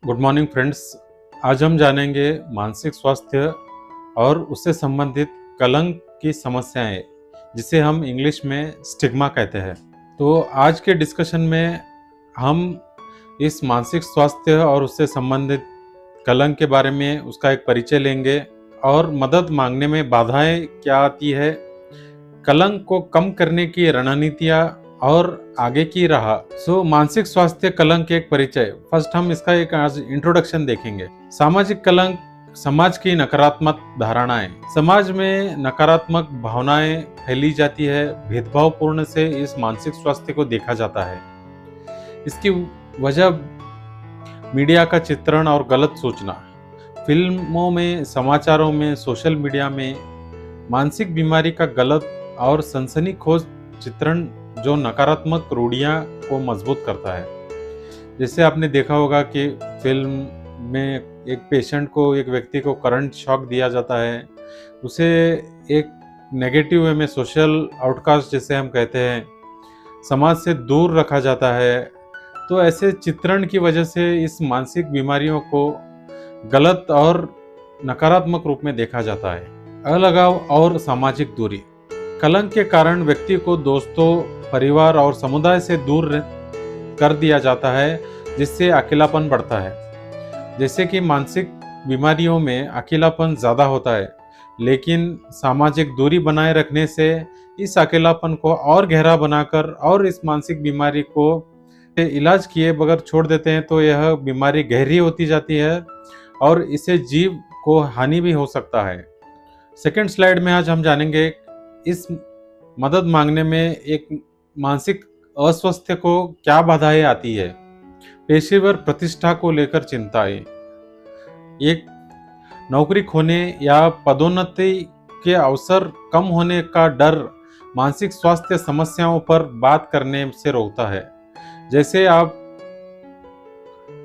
Good morning friends. आज हम जानेंगे मानसिक स्वास्थ्य और उससे संबंधित कलंक की समस्याएं, जिसे हम इंग्लिश में स्टिग्मा कहते हैं। तो आज के डिस्कशन में हम इस मानसिक स्वास्थ्य और उससे संबंधित कलंक के बारे में उसका एक परिचय लेंगे और मदद मांगने में बाधाएं क्या आती है, कलंक को कम करने की रणनीतियां और आगे की राह। मानसिक स्वास्थ्य कलंक के एक परिचय। फर्स्ट हम इसका एक आज इंट्रोडक्शन देखेंगे। सामाजिक कलंक, समाज की नकारात्मक धारणाएं। समाज में नकारात्मक भावनाएं फैली जाती है, भेदभावपूर्ण से इस मानसिक स्वास्थ्य को देखा जाता है। इसकी वजह मीडिया का चित्रण और गलत सूचना। फिल्मों में, समाचारों में, सोशल मीडिया में मानसिक बीमारी का गलत और सनसनीखेज चित्रण जो नकारात्मक रूढ़ियां को मजबूत करता है। जैसे आपने देखा होगा कि फिल्म में एक पेशेंट को, एक व्यक्ति को करंट शॉक दिया जाता है, उसे एक नेगेटिव वे में, सोशल आउटकास्ट जैसे हम कहते हैं, समाज से दूर रखा जाता है। तो ऐसे चित्रण की वजह से इस मानसिक बीमारियों को गलत और नकारात्मक रूप में देखा जाता है। अलगाव और सामाजिक दूरी। कलंक के कारण व्यक्ति को दोस्तों, परिवार और समुदाय से दूर कर दिया जाता है, जिससे अकेलापन बढ़ता है। जैसे कि मानसिक बीमारियों में अकेलापन ज़्यादा होता है, लेकिन सामाजिक दूरी बनाए रखने से इस अकेलापन को और गहरा बनाकर और इस मानसिक बीमारी को इलाज किए बगैर छोड़ देते हैं, तो यह बीमारी गहरी होती जाती है और इससे जीव को हानि भी हो सकता है। सेकेंड स्लाइड में आज हम जानेंगे इस मदद मांगने में एक मानसिक अस्वस्थ को क्या बाधाएं आती है। पेशेवर प्रतिष्ठा को लेकर चिंताएं। एक नौकरी खोने या पदोन्नति के अवसर कम होने का डर मानसिक स्वास्थ्य समस्याओं पर बात करने से रोकता है। जैसे आप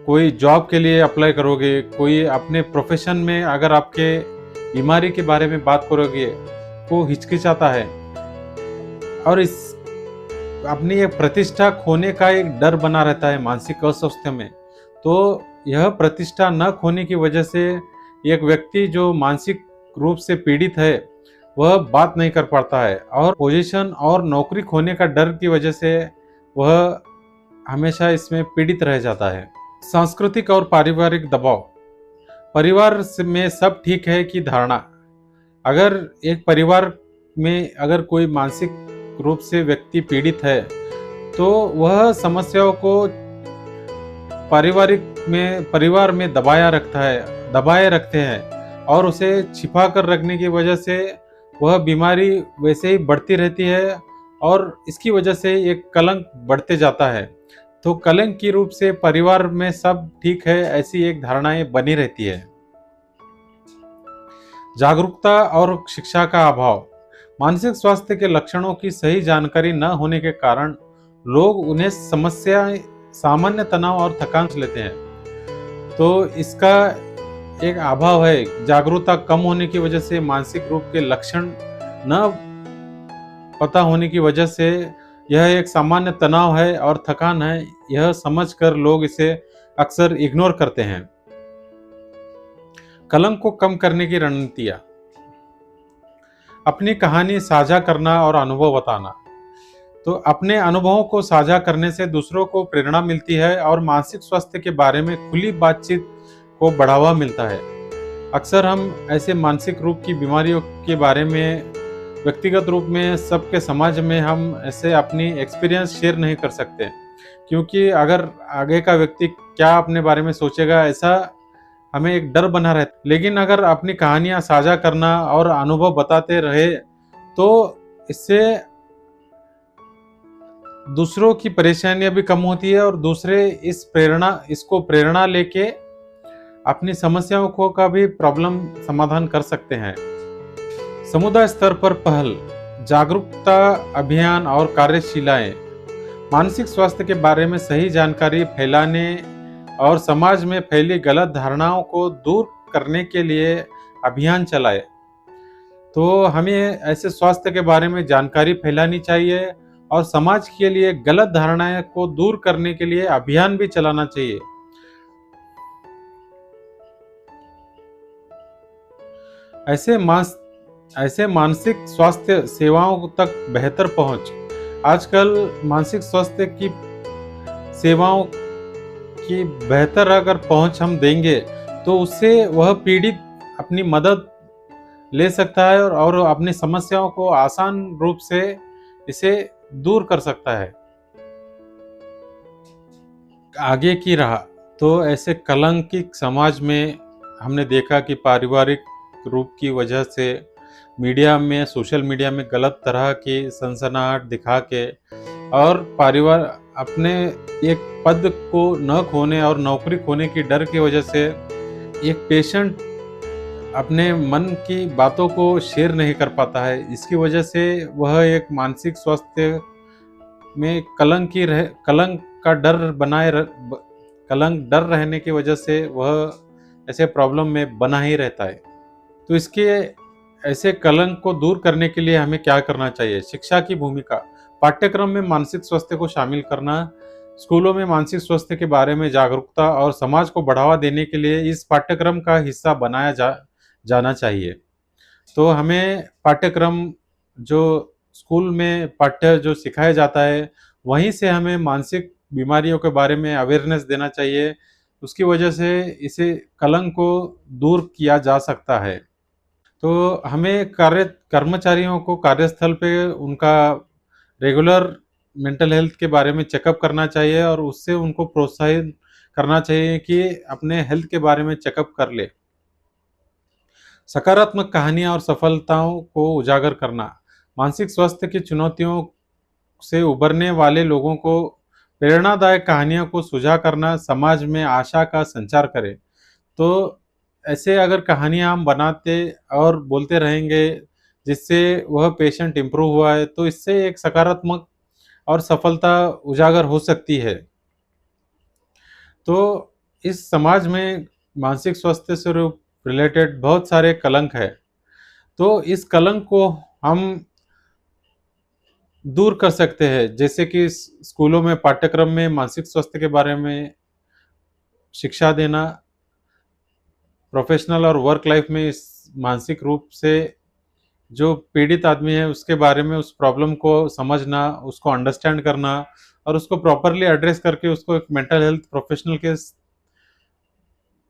कोई जॉब के लिए अप्लाई करोगे, कोई अपने प्रोफेशन में अगर आपके बीमारी के बारे में बात करोगे तो हिचकिचाता है और इस अपनी एक प्रतिष्ठा खोने का एक डर बना रहता है मानसिक अस्वास्थ्य में। तो यह प्रतिष्ठा न खोने की वजह से एक व्यक्ति जो मानसिक रूप से पीड़ित है वह बात नहीं कर पाता है और पोजीशन और नौकरी खोने का डर की वजह से वह हमेशा इसमें पीड़ित रह जाता है। सांस्कृतिक और पारिवारिक दबाव। परिवार में सब ठीक है की धारणा। अगर एक परिवार में अगर कोई मानसिक रूप से व्यक्ति पीड़ित है तो वह समस्याओं को परिवार में दबाए रखते हैं और उसे छिपा कर रखने की वजह से वह बीमारी वैसे ही बढ़ती रहती है और इसकी वजह से एक कलंक बढ़ते जाता है। तो कलंक की रूप से परिवार में सब ठीक है ऐसी एक धारणाएं बनी रहती है। जागरूकता और शिक्षा का अभाव। मानसिक स्वास्थ्य के लक्षणों की सही जानकारी न होने के कारण लोग उन्हें समस्याएं, सामान्य तनाव और थकान लेते हैं। तो इसका एक अभाव है। जागरूकता कम होने की वजह से, मानसिक रूप के लक्षण न पता होने की वजह से यह एक सामान्य तनाव है और थकान है, यह समझकर लोग इसे अक्सर इग्नोर करते हैं। कलंक को कम करने की रणनीतियां। अपनी कहानी साझा करना और अनुभव बताना। तो अपने अनुभवों को साझा करने से दूसरों को प्रेरणा मिलती है और मानसिक स्वास्थ्य के बारे में खुली बातचीत को बढ़ावा मिलता है। अक्सर हम ऐसे मानसिक रूप की बीमारियों के बारे में व्यक्तिगत रूप में सबके समाज में हम ऐसे अपनी एक्सपीरियंस शेयर नहीं कर सकते, क्योंकि अगर आगे का व्यक्ति क्या अपने बारे में सोचेगा, ऐसा हमें एक डर बना रहता। लेकिन अगर अपनी कहानियां साझा करना और अनुभव बताते रहे तो इससे दूसरों की परेशानियां भी कम होती है और दूसरे इसको प्रेरणा लेके अपनी समस्याओं को का भी प्रॉब्लम समाधान कर सकते हैं। समुदाय स्तर पर पहल, जागरूकता अभियान और कार्यशालाएं। मानसिक स्वास्थ्य के बारे में सही जानकारी फैलाने और समाज में फैली गलत धारणाओं को दूर करने के लिए अभियान चलाए। तो हमें ऐसे स्वास्थ्य के बारे में जानकारी फैलानी चाहिए और समाज के लिए गलत धारणाएं को दूर करने के लिए अभियान भी चलाना चाहिए। ऐसे मास ऐसे मानसिक स्वास्थ्य सेवाओं तक बेहतर पहुंच। आजकल मानसिक स्वास्थ्य की सेवाओं की बेहतर अगर पहुंच हम देंगे, तो उससे वह पीड़ित अपनी मदद ले सकता है और अपनी समस्याओं को आसान रूप से इसे दूर कर सकता है। आगे की राह, तो ऐसे कलंकित समाज में हमने देखा कि पारिवारिक रूप की वजह से मीडिया में, सोशल मीडिया में गलत तरह की सनसनाहट दिखा के और परिवार अपने एक पद को न खोने और नौकरी खोने की डर की वजह से एक पेशेंट अपने मन की बातों को शेयर नहीं कर पाता है। इसकी वजह से वह एक मानसिक स्वास्थ्य में कलंक का डर कलंक डर रहने की वजह से वह ऐसे प्रॉब्लम में बना ही रहता है। तो इसके ऐसे कलंक को दूर करने के लिए हमें क्या करना चाहिए? शिक्षा की भूमिका, पाठ्यक्रम में मानसिक स्वास्थ्य को शामिल करना, स्कूलों में मानसिक स्वास्थ्य के बारे में जागरूकता और समाज को बढ़ावा देने के लिए इस पाठ्यक्रम का हिस्सा बनाया जाना चाहिए। तो हमें पाठ्यक्रम जो स्कूल में पाठ्य जो सिखाया जाता है, वहीं से हमें मानसिक बीमारियों के बारे में अवेयरनेस देना चाहिए। उसकी वजह से इसे कलंक को दूर किया जा सकता है। तो हमें कर्मचारियों को कार्यस्थल पे उनका रेगुलर मेंटल हेल्थ के बारे में चेकअप करना चाहिए और उससे उनको प्रोत्साहित करना चाहिए कि अपने हेल्थ के बारे में चेकअप कर ले। सकारात्मक कहानियाँ और सफलताओं को उजागर करना, मानसिक स्वास्थ्य की चुनौतियों से उभरने वाले लोगों को प्रेरणादायक कहानियों को सुझा करना समाज में आशा का संचार करे। तो ऐसे अगर कहानियाँ हम बनाते और बोलते रहेंगे जिससे वह पेशेंट इम्प्रूव हुआ है, तो इससे एक सकारात्मक और सफलता उजागर हो सकती है। तो इस समाज में मानसिक स्वास्थ्य से रिलेटेड बहुत सारे कलंक है। तो इस कलंक को हम दूर कर सकते हैं, जैसे कि स्कूलों में पाठ्यक्रम में मानसिक स्वास्थ्य के बारे में शिक्षा देना, प्रोफेशनल और वर्क लाइफ में इस मानसिक रूप से जो पीड़ित आदमी है उसके बारे में उस प्रॉब्लम को समझना, उसको अंडरस्टैंड करना और उसको प्रॉपरली एड्रेस करके उसको एक मेंटल हेल्थ प्रोफेशनल के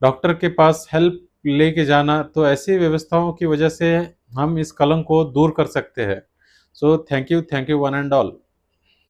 डॉक्टर के पास हेल्प लेके जाना। तो ऐसी व्यवस्थाओं की वजह से हम इस कलंक को दूर कर सकते हैं। So thank you one and all.